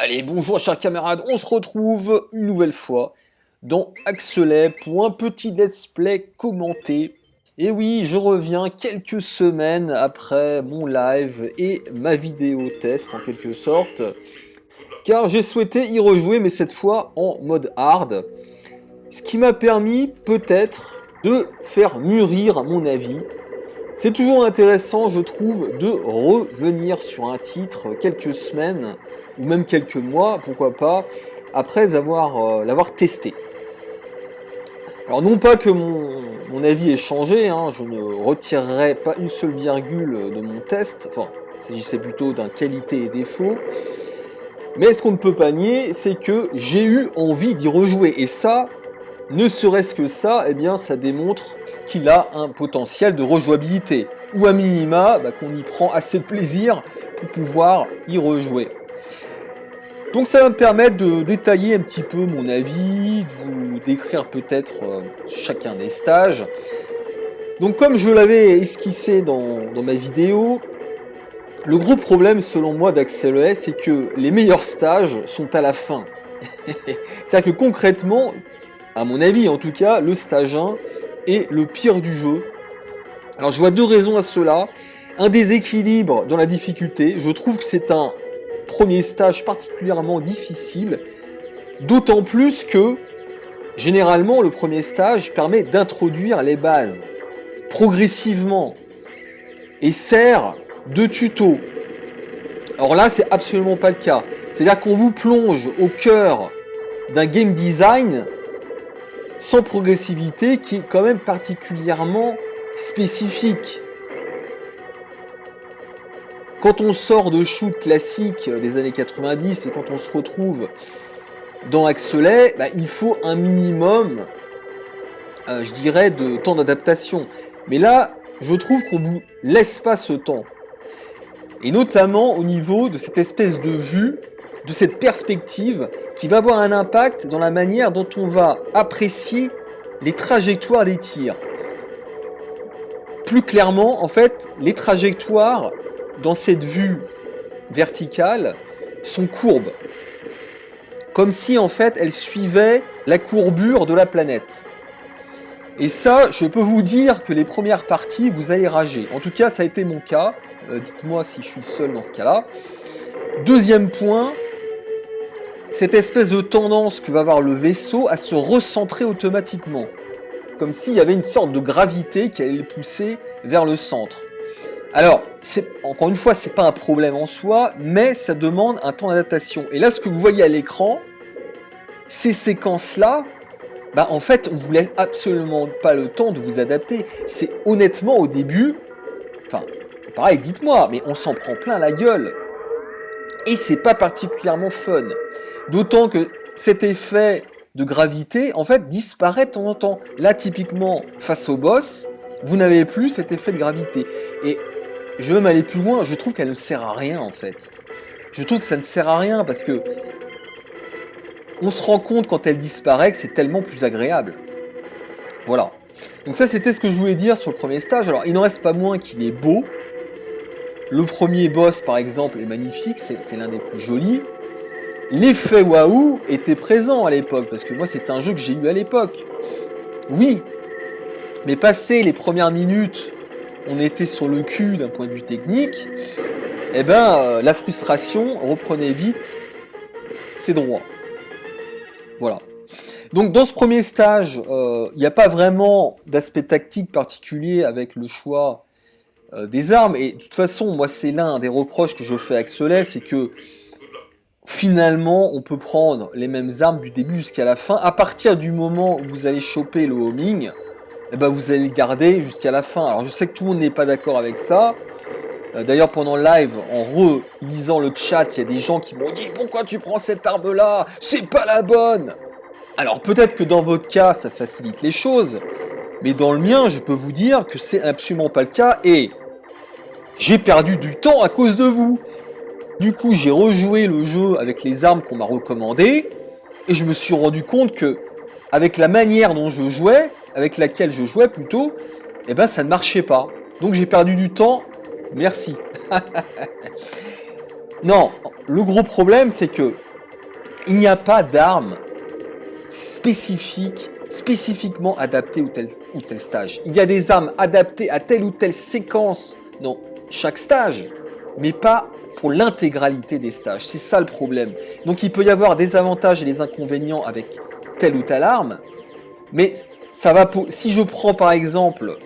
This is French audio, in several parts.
Allez, bonjour chers camarades, on se retrouve une nouvelle fois dans Axelet pour un petit let's play commenté. Et oui, je reviens quelques semaines après mon live et ma vidéo test en quelque sorte, car j'ai souhaité y rejouer mais cette fois en mode hard, ce qui m'a permis peut-être de faire mûrir mon avis. C'est toujours intéressant, je trouve, de revenir sur un titre quelques semaines, ou même quelques mois, pourquoi pas, après l'avoir testé. Alors non pas que mon avis ait changé, hein, je ne retirerai pas une seule virgule de mon test, enfin, il s'agissait plutôt d'un qualité et défaut, mais ce qu'on ne peut pas nier, c'est que j'ai eu envie d'y rejouer, et ça, ne serait-ce que ça, eh bien ça démontre qu'il a un potentiel de rejouabilité, ou à minima, qu'on y prend assez de plaisir pour pouvoir y rejouer. Donc ça va me permettre de détailler un petit peu mon avis, de vous décrire peut-être chacun des stages. Donc comme je l'avais esquissé dans ma vidéo, le gros problème selon moi d'Axelet, c'est que les meilleurs stages sont à la fin. C'est-à-dire que concrètement, à mon avis en tout cas, le stage 1 est le pire du jeu. Alors je vois deux raisons à cela. Un déséquilibre dans la difficulté. Je trouve que c'est un premier stage particulièrement difficile. D'autant plus que, généralement, le premier stage permet d'introduire les bases progressivement et sert de tuto. Or là, c'est absolument pas le cas. C'est-à-dire qu'on vous plonge au cœur d'un game design sans progressivité qui est quand même particulièrement spécifique. Quand on sort de shoot classique des années 90 et quand on se retrouve dans Axelet, il faut un minimum, je dirais, de temps d'adaptation. Mais là, je trouve qu'on vous laisse pas ce temps. Et notamment au niveau de cette espèce de vue, de cette perspective qui va avoir un impact dans la manière dont on va apprécier les trajectoires des tirs. Plus clairement, en fait, les trajectoires dans cette vue verticale sont courbes. Comme si en fait elles suivaient la courbure de la planète. Et ça, je peux vous dire que les premières parties, vous allez rager. En tout cas, ça a été mon cas. Dites-moi si je suis le seul dans ce cas-là. Deuxième point, cette espèce de tendance que va avoir le vaisseau à se recentrer automatiquement. Comme s'il y avait une sorte de gravité qui allait le pousser vers le centre. Alors, encore une fois, c'est pas un problème en soi, mais ça demande un temps d'adaptation. Et là, ce que vous voyez à l'écran, ces séquences-là, en fait, on vous laisse absolument pas le temps de vous adapter. C'est honnêtement au début, enfin, pareil, dites-moi, mais on s'en prend plein la gueule. Et c'est pas particulièrement fun. D'autant que cet effet de gravité, en fait, disparaît de temps en temps. Là, typiquement, face au boss, vous n'avez plus cet effet de gravité. Et je veux même aller plus loin, je trouve qu'elle ne sert à rien, en fait. Je trouve que ça ne sert à rien, parce que on se rend compte quand elle disparaît que c'est tellement plus agréable. Voilà. Donc ça, c'était ce que je voulais dire sur le premier stage. Alors, il n'en reste pas moins qu'il est beau. Le premier boss, par exemple, est magnifique, c'est l'un des plus jolis. L'effet waouh était présent à l'époque, parce que moi, c'est un jeu que j'ai eu à l'époque. Oui, mais passé les premières minutes, on était sur le cul d'un point de vue technique, la frustration reprenait vite ses droits. Voilà. Donc dans ce premier stage, il n'y a pas vraiment d'aspect tactique particulier avec le choix des armes. Et de toute façon, moi c'est l'un des reproches que je fais à Axelet, c'est que finalement on peut prendre les mêmes armes du début jusqu'à la fin. À partir du moment où vous allez choper le homing, vous allez le garder jusqu'à la fin. Alors je sais que tout le monde n'est pas d'accord avec ça. D'ailleurs pendant le live, en relisant le chat, il y a des gens qui m'ont dit « Pourquoi tu prends cette arme-là? C'est pas la bonne !» Alors peut-être que dans votre cas, ça facilite les choses, mais dans le mien, je peux vous dire que c'est absolument pas le cas, et j'ai perdu du temps à cause de vous. Du coup, j'ai rejoué le jeu avec les armes qu'on m'a recommandées, et je me suis rendu compte que, avec la manière dont je jouais, avec laquelle je jouais plutôt, ça ne marchait pas. Donc j'ai perdu du temps, merci. Non, le gros problème c'est que il n'y a pas d'arme spécifiquement adaptée ou tel stage. Il y a des armes adaptées à telle ou telle séquence dans chaque stage, mais pas pour l'intégralité des stages. C'est ça le problème. Donc il peut y avoir des avantages et des inconvénients avec telle ou telle arme, mais ça va pour... Si je prends par exemple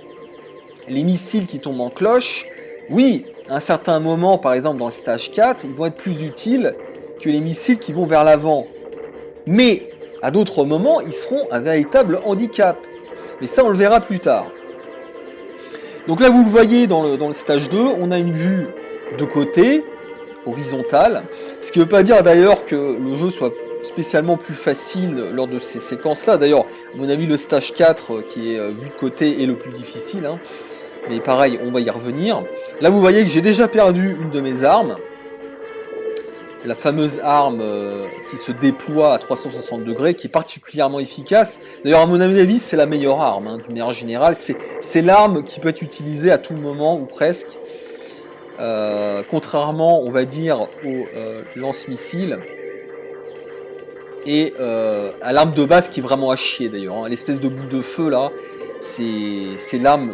les missiles qui tombent en cloche, oui, à un certain moment, par exemple dans le stage 4, ils vont être plus utiles que les missiles qui vont vers l'avant. Mais à d'autres moments, ils seront un véritable handicap. Mais ça, on le verra plus tard. Donc là, vous le voyez dans le stage 2, on a une vue de côté, horizontale, ce qui ne veut pas dire d'ailleurs que le jeu soit spécialement plus facile lors de ces séquences-là. D'ailleurs, à mon avis, le stage 4, qui est vu de côté, est le plus difficile. Hein. Mais pareil, on va y revenir. Là, vous voyez que j'ai déjà perdu une de mes armes. La fameuse arme qui se déploie à 360 degrés, qui est particulièrement efficace. D'ailleurs, à mon avis, c'est la meilleure arme, hein, d'une manière générale. C'est l'arme qui peut être utilisée à tout moment, ou presque. Contrairement, on va dire, au lance-missile. Et à l'arme de base qui est vraiment à chier, d'ailleurs. Hein. L'espèce de boule de feu, là, c'est l'arme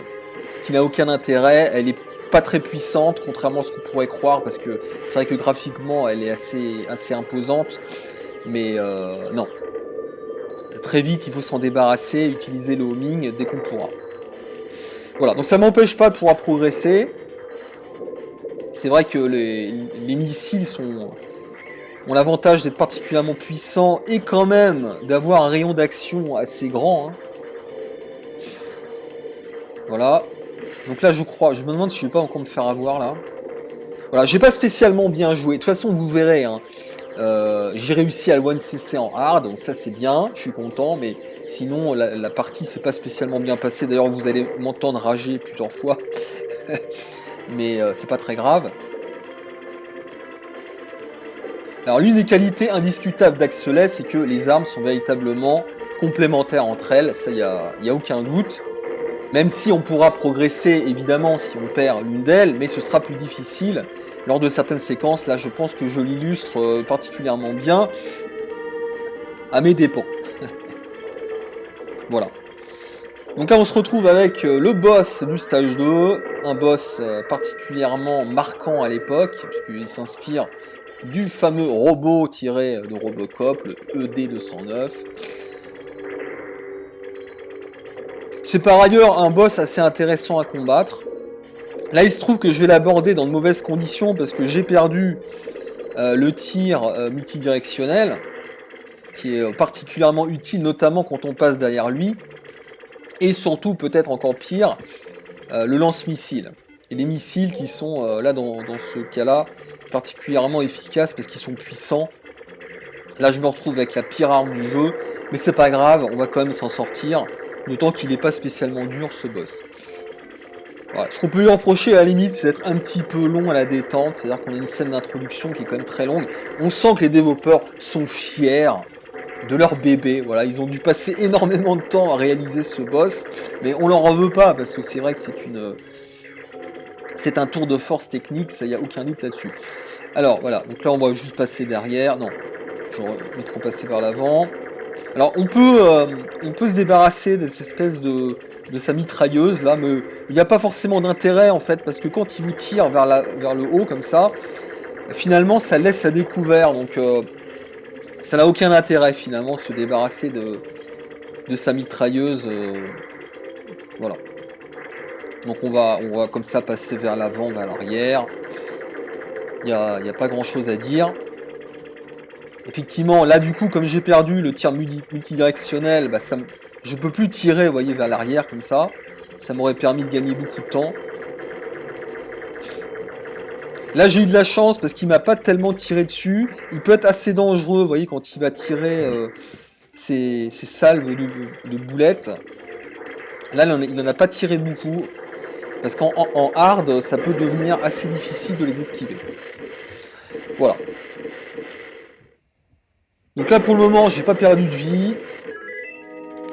qui n'a aucun intérêt. Elle est pas très puissante, contrairement à ce qu'on pourrait croire, parce que c'est vrai que graphiquement elle est assez imposante, mais non. Très vite, il faut s'en débarrasser, utiliser le homing dès qu'on pourra. Voilà, donc ça m'empêche pas de pouvoir progresser. C'est vrai que les missiles ont l'avantage d'être particulièrement puissants et quand même d'avoir un rayon d'action assez grand. Hein. Voilà. Donc là, je me demande si je vais pas encore me faire avoir, là. Voilà, j'ai pas spécialement bien joué. De toute façon, vous verrez, hein. J'ai réussi à le 1cc en hard, donc ça c'est bien, je suis content, mais sinon, la partie s'est pas spécialement bien passée. D'ailleurs, vous allez m'entendre rager plusieurs fois. Mais c'est pas très grave. Alors, l'une des qualités indiscutables d'Axelet, c'est que les armes sont véritablement complémentaires entre elles, ça y a aucun doute. Même si on pourra progresser, évidemment, si on perd l'une d'elles, mais ce sera plus difficile lors de certaines séquences. Là, je pense que je l'illustre particulièrement bien à mes dépens. Voilà. Donc là, on se retrouve avec le boss du stage 2, un boss particulièrement marquant à l'époque, puisqu'il s'inspire du fameux robot tiré de Robocop, le ED-209. C'est par ailleurs un boss assez intéressant à combattre. Là, il se trouve que je vais l'aborder dans de mauvaises conditions parce que j'ai perdu le tir multidirectionnel, qui est particulièrement utile, notamment quand on passe derrière lui. Et surtout, peut-être encore pire, le lance-missile. Et les missiles qui sont, là, dans ce cas-là, particulièrement efficaces parce qu'ils sont puissants. Là, je me retrouve avec la pire arme du jeu, mais c'est pas grave, on va quand même s'en sortir. D'autant qu'il n'est pas spécialement dur, ce boss. Voilà. Ce qu'on peut lui reprocher, à la limite, c'est d'être un petit peu long à la détente. C'est-à-dire qu'on a une scène d'introduction qui est quand même très longue. On sent que les développeurs sont fiers de leur bébé. Voilà, ils ont dû passer énormément de temps à réaliser ce boss. Mais on leur en veut pas, parce que c'est vrai que c'est un tour de force technique, ça y a aucun doute là-dessus. Alors, voilà. Donc là, on va juste passer derrière. Non, je vais trop passer vers l'avant. Alors on peut se débarrasser de cette espèce de sa mitrailleuse là, mais il n'y a pas forcément d'intérêt en fait, parce que quand il vous tire vers le haut comme ça, finalement ça laisse à découvert, donc ça n'a aucun intérêt finalement de se débarrasser de sa mitrailleuse. Voilà. Donc on va comme ça passer vers l'avant, vers l'arrière. Il y a pas grand chose à dire. Effectivement, là du coup, comme j'ai perdu le tir multidirectionnel, bah, je peux plus tirer, vous voyez, vers l'arrière comme ça. Ça m'aurait permis de gagner beaucoup de temps. Là, j'ai eu de la chance parce qu'il m'a pas tellement tiré dessus. Il peut être assez dangereux, vous voyez, quand il va tirer ses salves de boulettes. Là, il n'en a pas tiré beaucoup. Parce qu'en hard, ça peut devenir assez difficile de les esquiver. Voilà. Donc là, pour le moment, j'ai pas perdu de vie.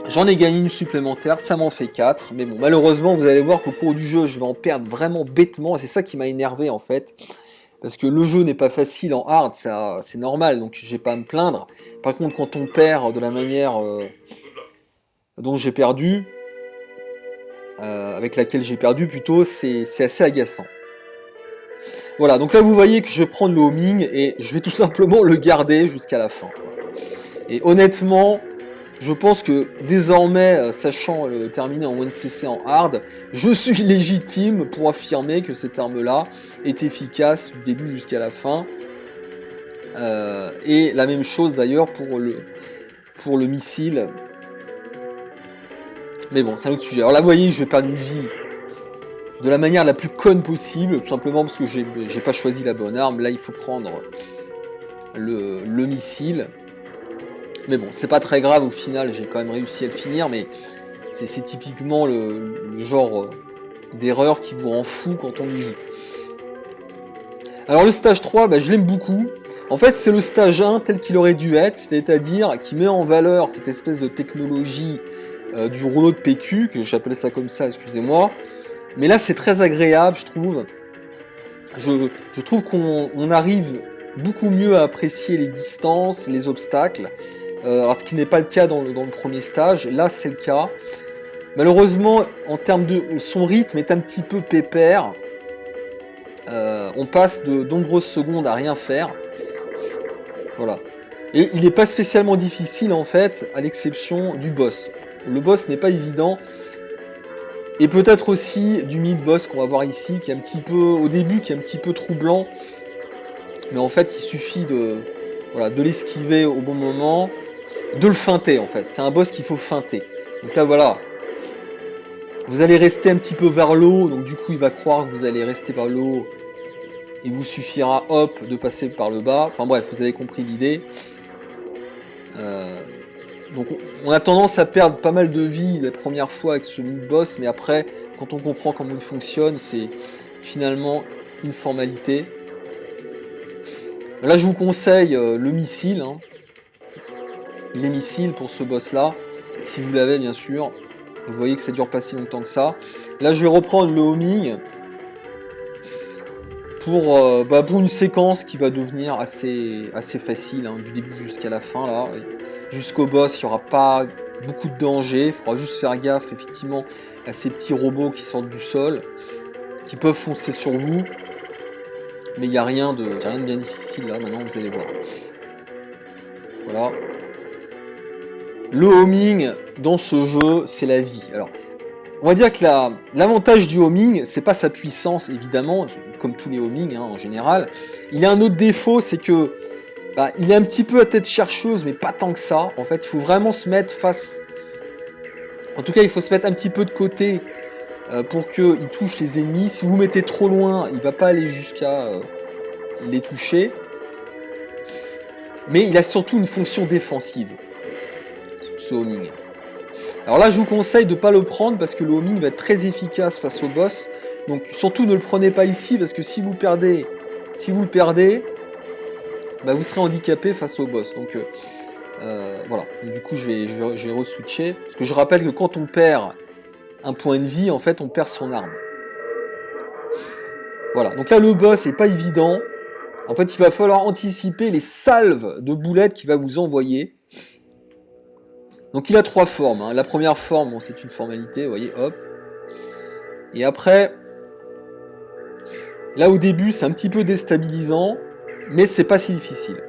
J'en ai gagné une supplémentaire, ça m'en fait 4. Mais bon, malheureusement, vous allez voir qu'au cours du jeu, je vais en perdre vraiment bêtement. Et c'est ça qui m'a énervé, en fait. Parce que le jeu n'est pas facile en hard, ça c'est normal, donc j'ai pas à me plaindre. Par contre, quand on perd de la manière dont j'ai perdu, avec laquelle j'ai perdu plutôt, c'est assez agaçant. Voilà, donc là vous voyez que je vais prendre le homing et je vais tout simplement le garder jusqu'à la fin. Et honnêtement, je pense que désormais, sachant le terminer en 1cc en hard, je suis légitime pour affirmer que cette arme-là est efficace du début jusqu'à la fin. Et la même chose d'ailleurs pour le missile. Mais bon, c'est un autre sujet. Alors là, vous voyez, je vais perdre une vie de la manière la plus conne possible, tout simplement parce que j'ai pas choisi la bonne arme. Là, il faut prendre le missile. Mais bon, c'est pas très grave, au final, j'ai quand même réussi à le finir, mais c'est typiquement le genre d'erreur qui vous rend fou quand on y joue. Alors le stage 3, je l'aime beaucoup. En fait, c'est le stage 1 tel qu'il aurait dû être, c'est-à-dire qui met en valeur cette espèce de technologie du rouleau de PQ, que j'appelle ça comme ça, excusez-moi. Mais là, c'est très agréable, je trouve. Je trouve qu'on arrive beaucoup mieux à apprécier les distances, les obstacles. Alors, ce qui n'est pas le cas dans le premier stage, là c'est le cas. Malheureusement, en termes de son rythme est un petit peu pépère. On passe de nombreuses secondes à rien faire. Voilà. Et il n'est pas spécialement difficile en fait, à l'exception du boss. Le boss n'est pas évident. Et peut-être aussi du mid-boss qu'on va voir ici, qui est un petit peu, au début, qui est un petit peu troublant. Mais en fait, il suffit de l'esquiver au bon moment. De le feinter en fait, c'est un boss qu'il faut feinter. Donc là voilà, vous allez rester un petit peu vers le haut, donc du coup il va croire que vous allez rester vers le haut. Il vous suffira hop de passer par le bas, enfin bref, vous avez compris l'idée. Donc on a tendance à perdre pas mal de vie la première fois avec ce mid-boss, mais après, quand on comprend comment il fonctionne, c'est finalement une formalité. Là je vous conseille le missile, hein. Les missiles pour ce boss là, si vous l'avez bien sûr. Vous voyez que ça dure pas si longtemps que ça. Là je vais reprendre le homing pour une séquence qui va devenir assez facile, hein, du début jusqu'à la fin là. Jusqu'au boss, il n'y aura pas beaucoup de danger, il faudra juste faire gaffe effectivement à ces petits robots qui sortent du sol, qui peuvent foncer sur vous. Mais il n'y a rien de bien difficile là, maintenant vous allez voir. Voilà. Le homing dans ce jeu, c'est la vie. Alors, on va dire que l'avantage du homing, c'est pas sa puissance évidemment, comme tous les homing en général. Il a un autre défaut, c'est que il est un petit peu à tête chercheuse, mais pas tant que ça. En fait, il faut vraiment se mettre face. En tout cas, il faut se mettre un petit peu de côté pour qu'il touche les ennemis. Si vous vous mettez trop loin, il va pas aller jusqu'à les toucher. Mais il a surtout une fonction défensive. Ce homing. Alors là je vous conseille de ne pas le prendre parce que le homing va être très efficace face au boss, donc surtout ne le prenez pas ici parce que si vous le perdez, vous serez handicapé face au boss. Donc voilà, donc, du coup je vais re-switcher, parce que je rappelle que quand on perd un point de vie, en fait on perd son arme. Voilà, donc là le boss est pas évident, en fait il va falloir anticiper les salves de boulettes qu'il va vous envoyer. Donc il a trois formes, hein. La première forme, bon, c'est une formalité, vous voyez, hop. Et après, là au début c'est un petit peu déstabilisant, mais c'est pas si difficile.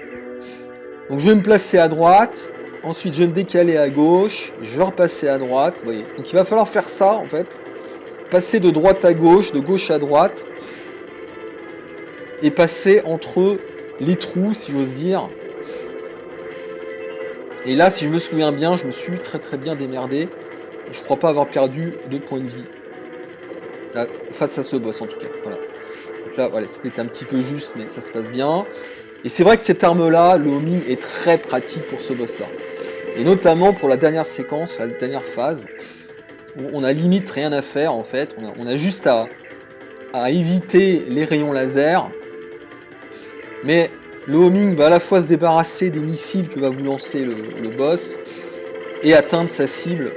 Donc je vais me placer à droite, ensuite je vais me décaler à gauche, je vais repasser à droite, vous voyez. Donc il va falloir faire ça en fait, passer de droite à gauche, de gauche à droite, et passer entre les trous, si j'ose dire. Et là, si je me souviens bien, je me suis très bien démerdé. Je crois pas avoir perdu de points de vie. Là, face à ce boss en tout cas. Voilà. Donc là, voilà, c'était un petit peu juste, mais ça se passe bien. Et c'est vrai que cette arme-là, le homing, est très pratique pour ce boss-là. Et notamment pour la dernière séquence, la dernière phase, où on a limite rien à faire en fait. On a juste à éviter les rayons laser. Mais le homing va à la fois se débarrasser des missiles que va vous lancer le boss et atteindre sa cible.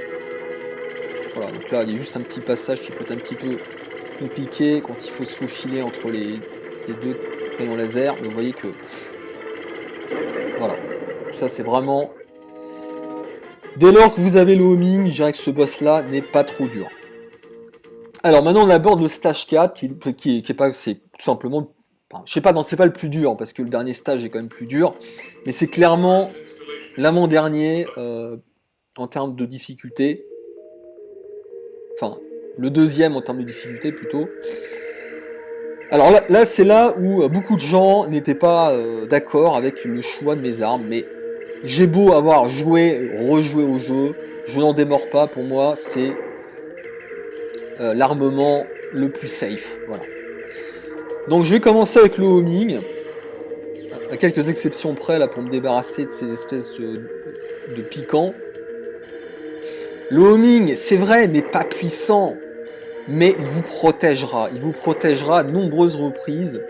Voilà, donc là il y a juste un petit passage qui peut être un petit peu compliqué quand il faut se faufiler entre les rayon laser, mais vous voyez que... Voilà. Ça, c'est vraiment... Dès lors que vous avez le homing, je dirais que ce boss-là n'est pas trop dur. Alors maintenant, on aborde le stage 4, qui est pas... C'est tout simplement... Enfin, je sais pas, non, c'est pas le plus dur, parce que le dernier stage est quand même plus dur, mais c'est clairement l'avant-dernier en termes de difficulté. Enfin, le deuxième en termes de difficulté, plutôt. Alors là c'est là où beaucoup de gens n'étaient pas d'accord avec le choix de mes armes, mais j'ai beau avoir joué, rejoué au jeu, je n'en démords pas, pour moi c'est l'armement le plus safe, voilà. Donc je vais commencer avec le homing, à quelques exceptions près là pour me débarrasser de ces espèces de piquants. Le homing, c'est vrai, n'est pas puissant, mais il vous protégera de nombreuses reprises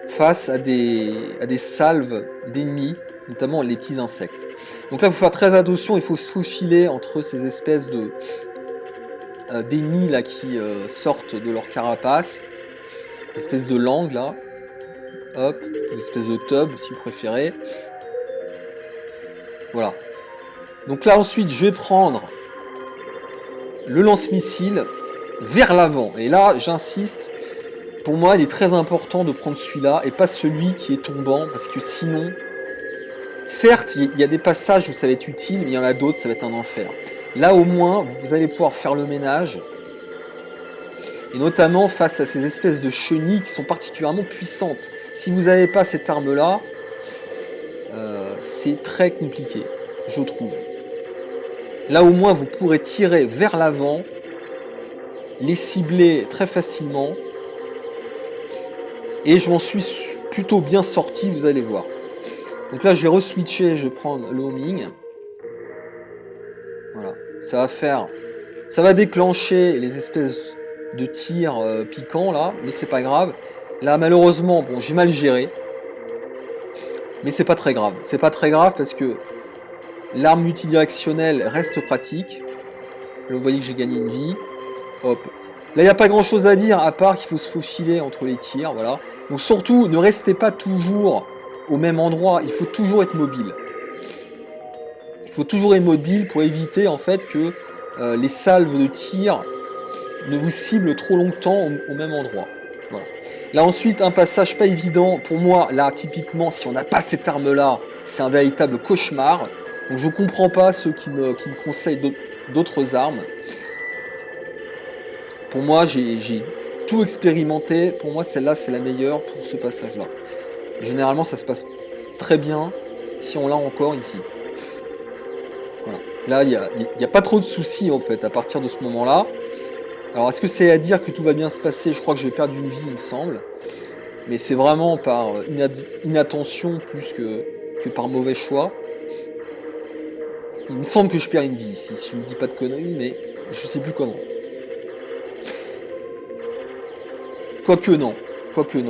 face à des salves d'ennemis, notamment les petits insectes. Donc là, il faut faire très attention, il faut se faufiler entre ces espèces d'ennemis là qui sortent de leur carapace, une espèce de langue là, hop, une espèce de tub si vous préférez. Voilà. Donc là ensuite, je vais prendre le lance-missile vers l'avant. Et là, j'insiste, pour moi, il est très important de prendre celui-là et pas celui qui est tombant, parce que sinon, certes, il y a des passages où ça va être utile, mais il y en a d'autres, ça va être un enfer. Là, au moins, vous allez pouvoir faire le ménage, et notamment face à ces espèces de chenilles qui sont particulièrement puissantes. Si vous n'avez pas cette arme-là, c'est très compliqué, je trouve. Là, au moins, vous pourrez tirer vers l'avant, les cibler très facilement, et je m'en suis plutôt bien sorti, vous allez voir. Donc là, je vais re-switcher, je vais prendre le homing. Voilà, ça va déclencher les espèces de tirs piquants là, mais c'est pas grave. Là, malheureusement, bon, j'ai mal géré, mais c'est pas très grave. C'est pas très grave parce que l'arme multidirectionnelle reste pratique. Là, vous voyez que j'ai gagné une vie. Hop. Là, il n'y a pas grand chose à dire à part qu'il faut se faufiler entre les tirs, voilà. Donc surtout, ne restez pas toujours au même endroit, il faut toujours être mobile. Il faut toujours être mobile pour éviter en fait que les salves de tir ne vous ciblent trop longtemps au même endroit. Voilà. Là ensuite, un passage pas évident. Pour moi, là, typiquement, si on n'a pas cette arme-là, c'est un véritable cauchemar. Donc je comprends pas ceux qui me conseillent d'autres armes. Pour moi, j'ai tout expérimenté. Pour moi, celle-là, c'est la meilleure pour ce passage-là. Généralement, ça se passe très bien si on l'a encore ici. Voilà. Là, il n'y a pas trop de soucis, en fait, à partir de ce moment-là. Alors, est-ce que c'est à dire que tout va bien se passer? Je crois que je vais perdre une vie, il me semble. Mais c'est vraiment par inattention plus que par mauvais choix. Il me semble que je perds une vie ici, si je ne dis pas de conneries, mais je sais plus comment. Quoique non.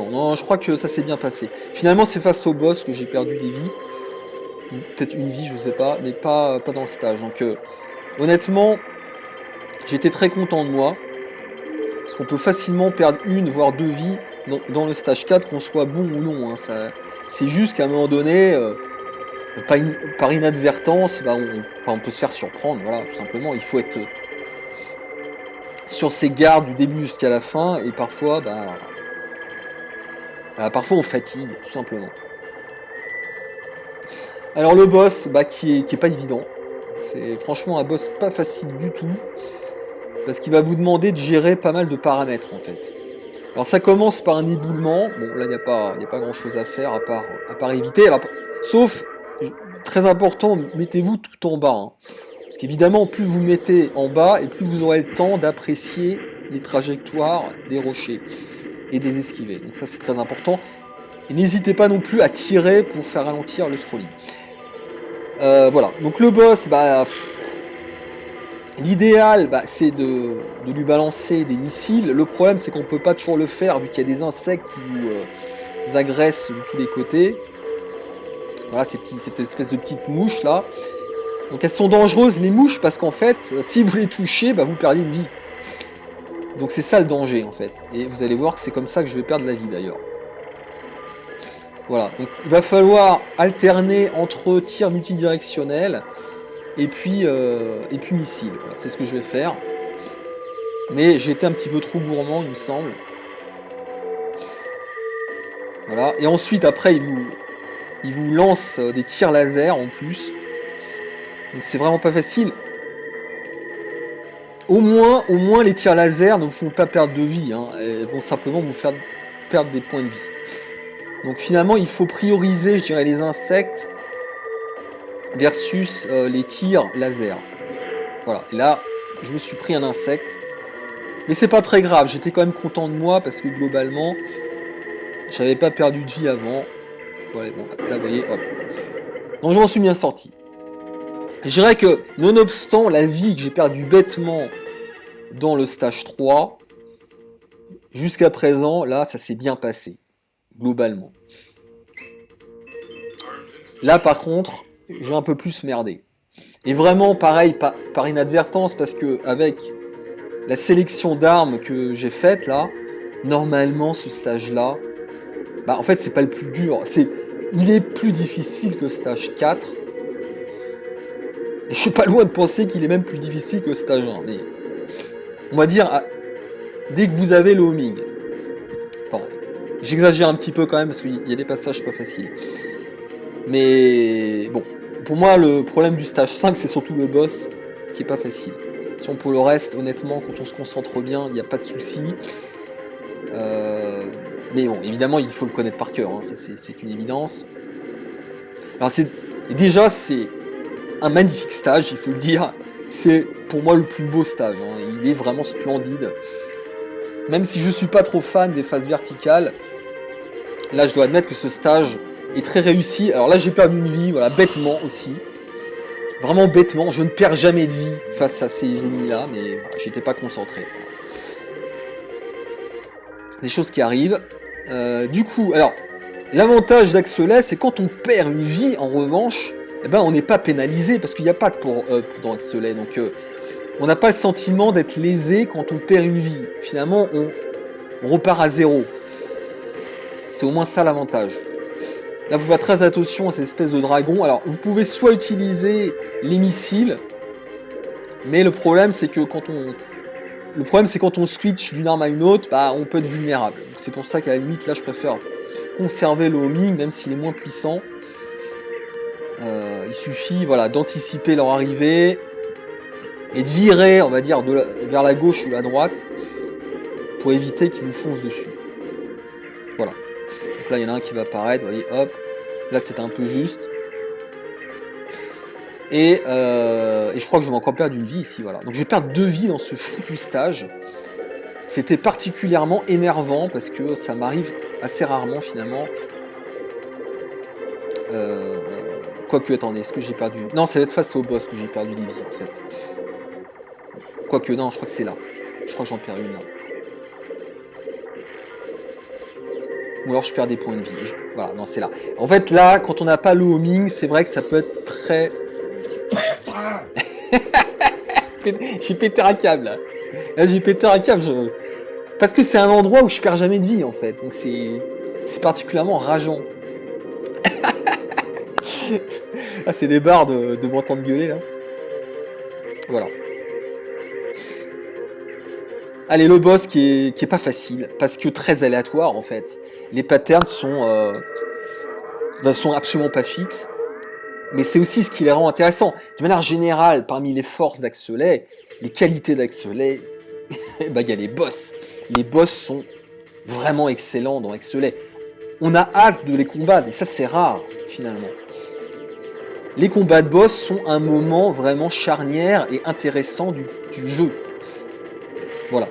Non, je crois que ça s'est bien passé. Finalement, c'est face au boss que j'ai perdu des vies. Peut-être une vie, je sais pas, mais pas dans le stage. Donc, honnêtement, j'étais très content de moi. Parce qu'on peut facilement perdre une, voire deux vies dans le stage 4, qu'on soit bon ou non. Hein. C'est juste qu'à un moment donné, par inadvertance, on peut se faire surprendre. Voilà, tout simplement. Il faut être sur ses gardes du début jusqu'à la fin. Et parfois, parfois on fatigue, tout simplement. Alors le boss, qui est pas évident. C'est franchement un boss pas facile du tout. Parce qu'il va vous demander de gérer pas mal de paramètres en fait. Alors ça commence par un éboulement. Bon là il n'y a pas grand chose à faire à part éviter. Alors, sauf, très important, mettez-vous tout en bas. Hein. Parce qu'évidemment plus vous mettez en bas et plus vous aurez le temps d'apprécier les trajectoires des rochers et des esquiver. Donc ça c'est très important. Et n'hésitez pas non plus à tirer pour faire ralentir le scrolling. Voilà, donc le boss, l'idéal, c'est de lui balancer des missiles. Le problème, c'est qu'on peut pas toujours le faire, vu qu'il y a des insectes qui vous agressent de tous les côtés. Voilà, cette espèce de petites mouches, là. Donc elles sont dangereuses, les mouches, parce qu'en fait, si vous les touchez, vous perdez une vie. Donc c'est ça le danger, en fait. Et vous allez voir que c'est comme ça que je vais perdre la vie, d'ailleurs. Voilà, donc il va falloir alterner entre tir multidirectionnel et puis missile. Voilà, c'est ce que je vais faire. Mais j'ai été un petit peu trop gourmand, il me semble. Voilà, et ensuite après il vous lance des tirs laser en plus. Donc c'est vraiment pas facile. Au moins les tirs laser ne vous font pas perdre de vie, hein. Elles vont simplement vous faire perdre des points de vie. Donc finalement il faut prioriser, je dirais, les insectes versus les tirs laser. Voilà, et là je me suis pris un insecte. Mais c'est pas très grave, j'étais quand même content de moi parce que globalement j'avais pas perdu de vie avant. Voilà, bon, là vous voyez, hop. Donc je m'en suis bien sorti. Je dirais que, nonobstant la vie que j'ai perdue bêtement dans le stage 3, jusqu'à présent, là, ça s'est bien passé, globalement. Là, par contre, j'ai un peu plus merdé. Et vraiment, pareil, par inadvertance, parce que avec la sélection d'armes que j'ai faite, là, normalement, ce stage-là, bah, en fait, c'est pas le plus dur. Il est plus difficile que stage 4. Je suis pas loin de penser qu'il est même plus difficile que stage 1, mais on va dire, dès que vous avez le homing, enfin, j'exagère un petit peu quand même, parce qu'il y a des passages pas faciles. Mais bon, pour moi, le problème du stage 5, c'est surtout le boss, qui est pas facile. Sinon, pour le reste, honnêtement, quand on se concentre bien, il n'y a pas de souci. Mais bon, évidemment, il faut le connaître par cœur, hein, ça c'est une évidence. Alors déjà, c'est un magnifique stage, il faut le dire. C'est pour moi le plus beau stage, hein. Il est vraiment splendide. Même si je suis pas trop fan des phases verticales, là je dois admettre que ce stage est très réussi. Alors là j'ai perdu une vie, voilà, bêtement aussi. Vraiment bêtement, je ne perds jamais de vie face à ces ennemis-là, mais voilà, j'étais pas concentré. Des choses qui arrivent. Du coup, alors, l'avantage d'Axelet, c'est quand on perd une vie, en revanche, eh ben, on n'est pas pénalisé, parce qu'il n'y a pas de power-up dans Axelet, donc on n'a pas le sentiment d'être lésé quand on perd une vie. Finalement, on repart à zéro. C'est au moins ça l'avantage. Là, vous faites très attention à ces espèces de dragons. Alors, vous pouvez soit utiliser les missiles, mais le problème, c'est que quand on switch d'une arme à une autre, bah, on peut être vulnérable. C'est pour ça qu'à la limite, là, je préfère conserver le homing, même s'il est moins puissant. Il suffit, voilà, d'anticiper leur arrivée et de virer, on va dire, vers la gauche ou la droite pour éviter qu'ils vous foncent dessus. Voilà. Donc là, il y en a un qui va apparaître, vous voyez, hop. Là, c'est un peu juste. Et je crois que je vais encore perdre une vie ici, voilà. Donc je vais perdre 2 vies dans ce foutu stage. C'était particulièrement énervant parce que ça m'arrive assez rarement finalement. Quoique, attendez, est-ce que j'ai perdu... Non, ça va être face au boss que j'ai perdu des vies en fait. Quoique, non, je crois que c'est là. Je crois que j'en perds une là. Ou alors je perds des points de vie. Voilà, non, c'est là. En fait, là, quand on n'a pas le homing, c'est vrai que ça peut être très... J'ai pété un câble là. Là j'ai pété un câble. Parce que c'est un endroit où je perds jamais de vie en fait. Donc c'est particulièrement rageant. Ah, c'est des barres de m'entendre gueuler là. Voilà. Allez, le boss qui est pas facile. Parce que très aléatoire en fait. Les patterns sont absolument pas fixes. Mais c'est aussi ce qui les rend intéressants. De manière générale, parmi les forces d'Axelet, les qualités d'Axelet, bah, il y a les boss. Les boss sont vraiment excellents dans Axelet. On a hâte de les combattre, et ça c'est rare, finalement. Les combats de boss sont un moment vraiment charnière et intéressant du jeu. Voilà.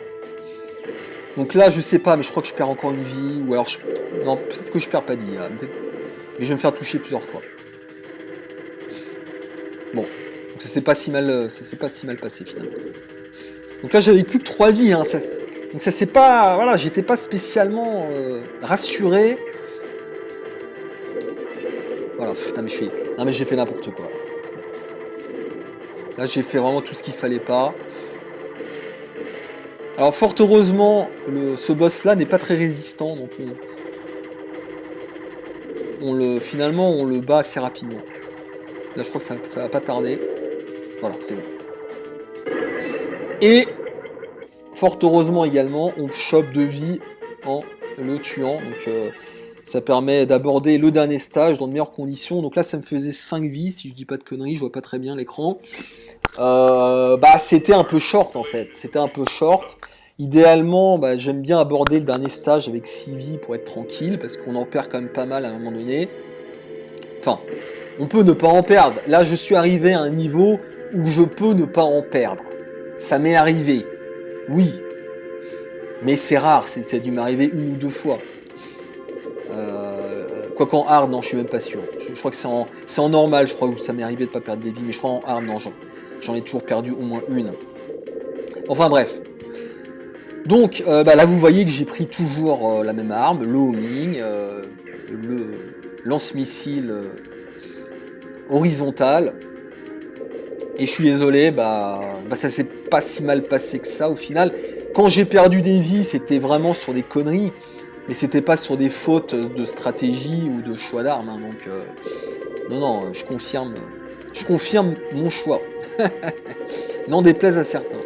Donc là, je sais pas, mais je crois que je perds encore une vie, ou alors... Non, peut-être que je perds pas de vie, là. Mais je vais me faire toucher plusieurs fois. Bon, donc ça s'est pas si mal passé finalement. Donc là j'avais plus que 3 vies, hein, donc ça c'est pas, voilà, j'étais pas spécialement rassuré. Voilà, putain mais j'ai fait n'importe quoi. Là j'ai fait vraiment tout ce qu'il fallait pas. Alors fort heureusement, ce boss là n'est pas très résistant, donc finalement, on le bat assez rapidement. Là, je crois que ça va pas tarder. Voilà, c'est bon. Et, fort heureusement également, on chope 2 vies en le tuant. Donc, ça permet d'aborder le dernier stage dans de meilleures conditions. Donc là, ça me faisait 5 vies, si je dis pas de conneries, je vois pas très bien l'écran. C'était un peu short, en fait. C'était un peu short. Idéalement, j'aime bien aborder le dernier stage avec 6 vies pour être tranquille, parce qu'on en perd quand même pas mal à un moment donné. Enfin, on peut ne pas en perdre. Là, je suis arrivé à un niveau où je peux ne pas en perdre. Ça m'est arrivé. Oui. Mais c'est rare, ça a dû m'arriver 1 ou 2 fois. Quoi qu'en hard, non, je suis même pas sûr. Je crois que c'est en normal, je crois, où ça m'est arrivé de pas perdre des vies, mais je crois en hard, non, j'en ai toujours perdu au moins une. Enfin bref. Donc là vous voyez que j'ai pris toujours la même arme, le homing, le lance-missile horizontal. Et je suis désolé, ça s'est pas si mal passé que ça au final. Quand j'ai perdu des vies, c'était vraiment sur des conneries, mais c'était pas sur des fautes de stratégie ou de choix d'armes. Hein, donc non, je confirme mon choix. N'en déplaise à certains.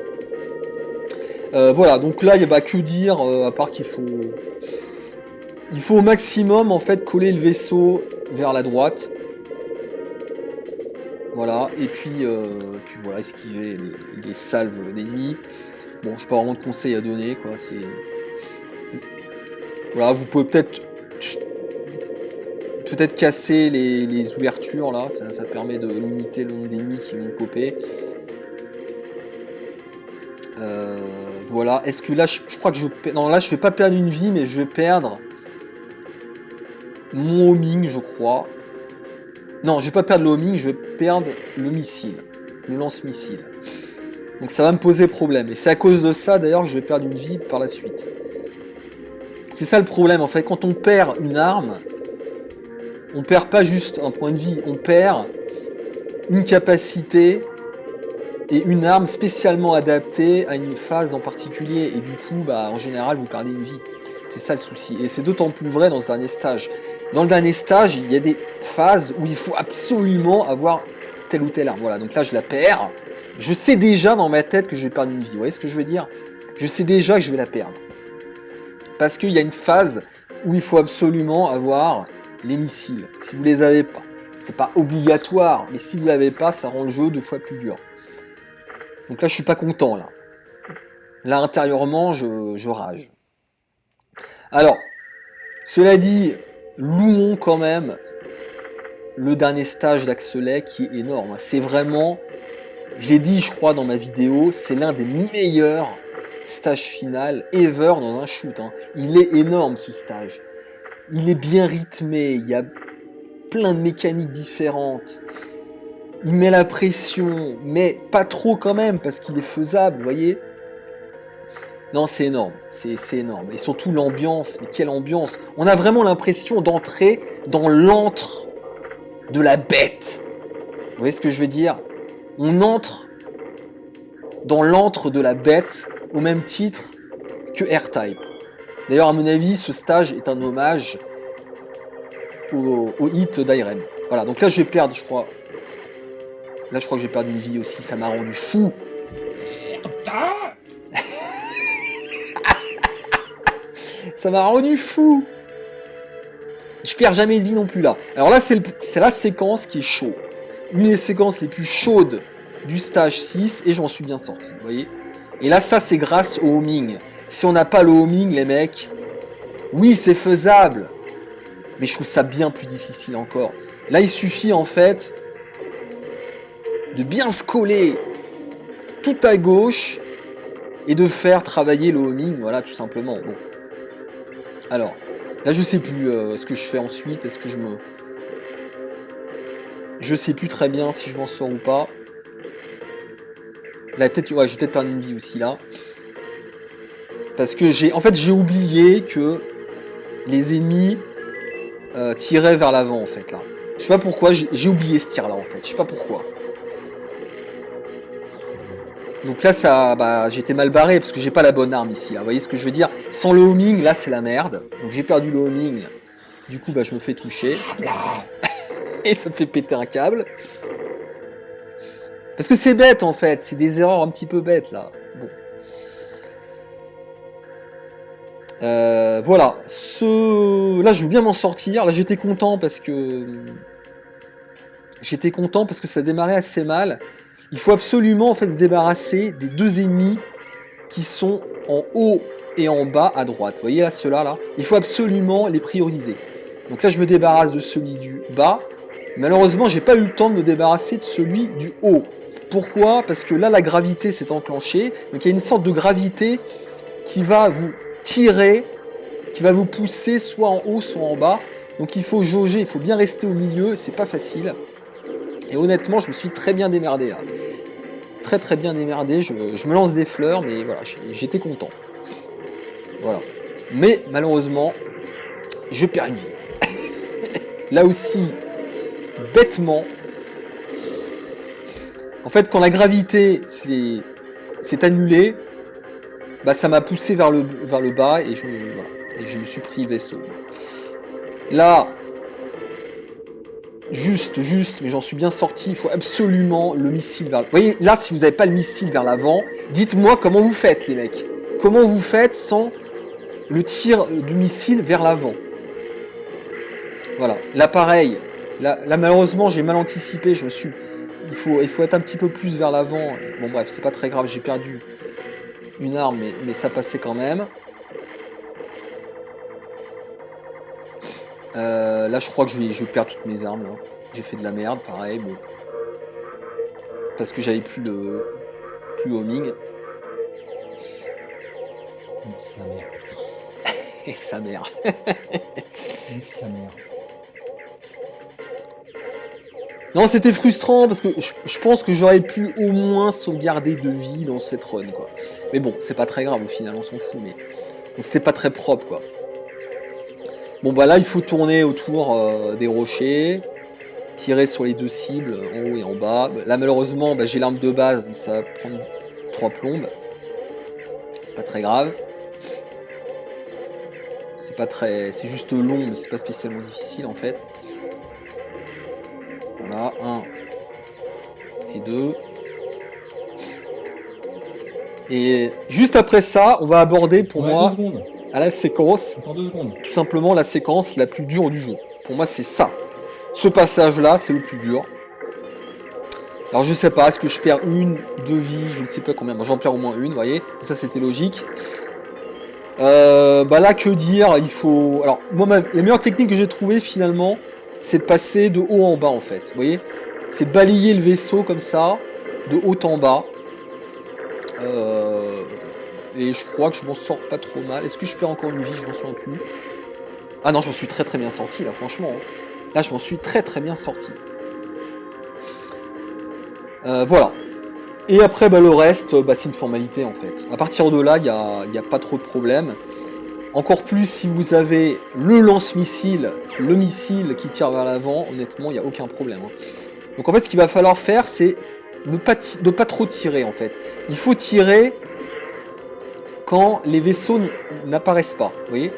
Voilà, donc là, il n'y a que dire, à part qu'il faut au maximum, en fait, coller le vaisseau vers la droite. Voilà, et puis voilà, esquiver les salves d'ennemis. Bon, je n'ai pas vraiment de conseils à donner, quoi, c'est... Voilà, vous pouvez peut-être casser les ouvertures, là, ça permet de limiter le nombre d'ennemis qui vont popper. Voilà, est-ce que là, je crois que non, là, je vais pas perdre une vie, mais je vais perdre mon homing, je crois. Non, je vais pas perdre le homing, je vais perdre le missile, le lance-missile. Donc ça va me poser problème. Et c'est à cause de ça, d'ailleurs, que je vais perdre une vie par la suite. C'est ça le problème, en fait. Quand on perd une arme, on perd pas juste un point de vie, on perd une capacité... et une arme spécialement adaptée à une phase en particulier, et du coup, en général, vous perdez une vie. C'est ça le souci, et c'est d'autant plus vrai dans ce dernier stage. Dans le dernier stage, il y a des phases où il faut absolument avoir telle ou telle arme. Voilà, donc là, je la perds. Je sais déjà dans ma tête que je vais perdre une vie, vous voyez ce que je veux dire? Je sais déjà que je vais la perdre. Parce qu'il y a une phase où il faut absolument avoir les missiles, si vous les avez pas. C'est pas obligatoire, mais si vous l'avez pas, ça rend le jeu 2 fois plus dur. Donc là, je suis pas content, là. Là, intérieurement, je rage. Alors, cela dit, louons quand même le dernier stage d'Axelet qui est énorme. C'est vraiment, je l'ai dit, je crois, dans ma vidéo, c'est l'un des meilleurs stages final ever dans un shoot. Hein. Il est énorme, ce stage. Il est bien rythmé, il y a plein de mécaniques différentes. Il met la pression, mais pas trop quand même, parce qu'il est faisable, vous voyez. Non, c'est énorme, c'est énorme. Et surtout l'ambiance, mais quelle ambiance. On a vraiment l'impression d'entrer dans l'antre de la bête. Vous voyez ce que je veux dire? On entre dans l'antre de la bête, au même titre que R-Type. D'ailleurs, à mon avis, ce stage est un hommage au hit d'Irem. Voilà, donc là je vais perdre, je crois. Là, je crois que j'ai perdu une vie aussi, ça m'a rendu fou. Ça m'a rendu fou. Je perds jamais de vie non plus là. Alors là, c'est la séquence qui est chaude. Une des séquences les plus chaudes du stage 6, et j'en suis bien sorti, vous voyez. Et là, ça, c'est grâce au homing. Si on n'a pas le homing, les mecs, oui, c'est faisable, mais je trouve ça bien plus difficile encore. Là, il suffit, en fait, de bien se coller tout à gauche et de faire travailler le homing, voilà, tout simplement. Bon. Alors, là, je sais plus ce que je fais ensuite. Est-ce que je sais plus très bien si je m'en sors ou pas. Là, peut-être, ouais, j'ai peut-être perdu une vie aussi, là. Parce que j'ai oublié que les ennemis tiraient vers l'avant, en fait, là. Je sais pas pourquoi, j'ai oublié ce tir-là, en fait. Je sais pas pourquoi. Donc là, ça, j'étais mal barré parce que j'ai pas la bonne arme ici. Là. Vous voyez ce que je veux dire? Sans le homing, là, c'est la merde. Donc j'ai perdu le homing Du coup, bah, je me fais toucher. Et ça me fait péter un câble. Parce que c'est bête, en fait. C'est des erreurs un petit peu bêtes, là. Bon. Voilà. Là, je veux bien m'en sortir. Là, j'étais content parce que... ça démarrait assez mal. Il faut absolument, en fait, se débarrasser des deux ennemis qui sont en haut et en bas à droite. Vous voyez là, ceux-là, là. Il faut absolument les prioriser. Donc là, je me débarrasse de celui du bas. Malheureusement, j'ai pas eu le temps de me débarrasser de celui du haut. Pourquoi? Parce que là, la gravité s'est enclenchée. Donc il y a une sorte de gravité qui va vous tirer, qui va vous pousser soit en haut, soit en bas. Donc il faut jauger, il faut bien rester au milieu. C'est pas facile. Et honnêtement, je me suis très bien démerdé là. Très très bien démerdé. Je me lance des fleurs, mais voilà, j'étais content. Voilà. Mais malheureusement, je perds une vie. Là aussi, bêtement. En fait, quand la gravité s'est annulée, bah ça m'a poussé vers le bas et je me suis pris vaisseau. Là, juste, mais j'en suis bien sorti. Il faut absolument le missile vers... Vous voyez, là, si vous n'avez pas le missile vers l'avant, dites-moi comment vous faites, les mecs. Comment vous faites sans le tir du missile vers l'avant? Voilà. Là, pareil. Là, malheureusement, j'ai mal anticipé. Il faut être un petit peu plus vers l'avant. Bon, bref, c'est pas très grave. J'ai perdu une arme, mais ça passait quand même. Là, je crois que je vais perdre toutes mes armes. Là. J'ai fait de la merde, pareil. Bon. Parce que j'avais plus le homing. Et sa mère. Non, c'était frustrant parce que je pense que j'aurais pu au moins sauvegarder de vie dans cette run, quoi. Mais bon, c'est pas très grave au final, on s'en fout. Mais donc c'était pas très propre, quoi. Bon bah là, il faut tourner autour des rochers, tirer sur les deux cibles, en haut et en bas. Là, malheureusement, bah, j'ai l'arme de base, donc ça va prendre 3 plombes. C'est pas très grave. C'est juste long, mais c'est pas spécialement difficile en fait. Voilà, 1 et 2. Et juste après ça, on va aborder pour moi à la séquence, tout simplement la séquence la plus dure du jeu. Pour moi, c'est ça. Ce passage-là, c'est le plus dur. Alors je sais pas, est-ce que je perds 1, 2 vies, je ne sais pas combien. Bon, j'en perds au moins une, vous voyez. Ça, c'était logique. Bah là, que dire, il faut... Alors, moi-même, la meilleure technique que j'ai trouvée, finalement, c'est de passer de haut en bas, en fait. Vous voyez? C'est de balayer le vaisseau, comme ça, de haut en bas. Et je crois que je m'en sors pas trop mal. Est-ce que je perds encore une vie? Je m'en souviens plus. Ah non, je m'en suis très très bien sorti, là, franchement. Là, je m'en suis très très bien sorti. Voilà. Et après, bah, le reste, bah, c'est une formalité, en fait. À partir de là, il n'y a pas trop de problème. Encore plus si vous avez le lance-missile, le missile qui tire vers l'avant, honnêtement, il n'y a aucun problème. Donc en fait, ce qu'il va falloir faire, c'est ne pas trop tirer, en fait. Il faut tirer quand les vaisseaux n'apparaissent pas. Vous voyez?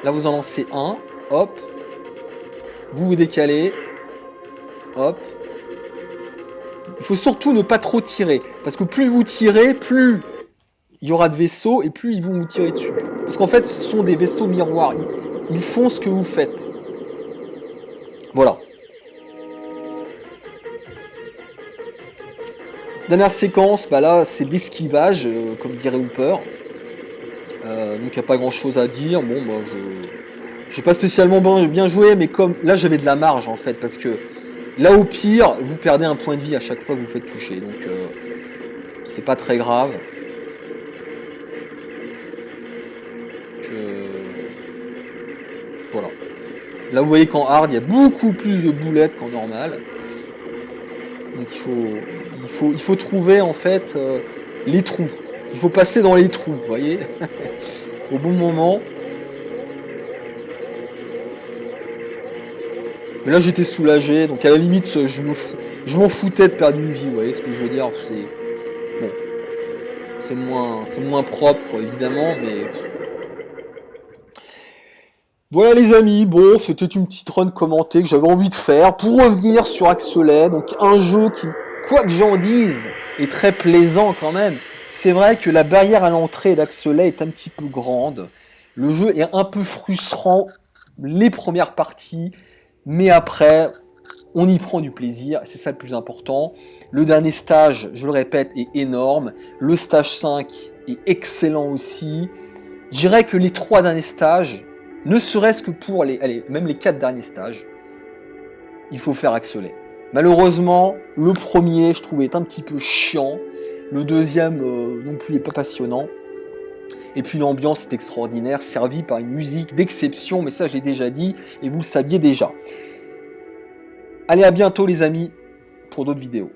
Là, vous en lancez un, hop. Vous vous décalez, hop. Il faut surtout ne pas trop tirer, parce que plus vous tirez, plus il y aura de vaisseaux, et plus ils vont vous tirer dessus. Parce qu'en fait, ce sont des vaisseaux miroirs. Ils font ce que vous faites. Voilà. Dernière séquence, bah là, c'est de l'esquivage, comme dirait Hooper. Donc il n'y a pas grand chose à dire. Bon, bah, j'ai pas spécialement bien joué, mais comme là, j'avais de la marge, en fait, parce que là, au pire, vous perdez un point de vie à chaque fois que vous faites toucher. Donc, c'est pas très grave. Voilà. Là, vous voyez qu'en hard, il y a beaucoup plus de boulettes qu'en normal. Donc, il faut trouver, en fait, les trous. Il faut passer dans les trous, vous voyez, au bon moment. Mais là, j'étais soulagé. Donc, à la limite, je m'en foutais de perdre une vie, vous voyez ce que je veux dire. Bon. C'est moins propre, évidemment, mais... Voilà les amis, bon, c'était une petite run commentée que j'avais envie de faire pour revenir sur Axelet, donc un jeu qui, quoi que j'en dise, est très plaisant quand même. C'est vrai que la barrière à l'entrée d'Axelet est un petit peu grande, le jeu est un peu frustrant les premières parties, mais après, on y prend du plaisir, c'est ça le plus important. Le dernier stage, je le répète, est énorme, le stage 5 est excellent aussi. Je dirais que les 3 derniers stages, ne serait-ce que pour même les 4 derniers stages, il faut faire Axelet. Malheureusement, le premier, je trouvais, est un petit peu chiant. Le deuxième, non plus, n'est pas passionnant. Et puis l'ambiance est extraordinaire, servie par une musique d'exception, mais ça, je l'ai déjà dit, et vous le saviez déjà. Allez, à bientôt les amis, pour d'autres vidéos.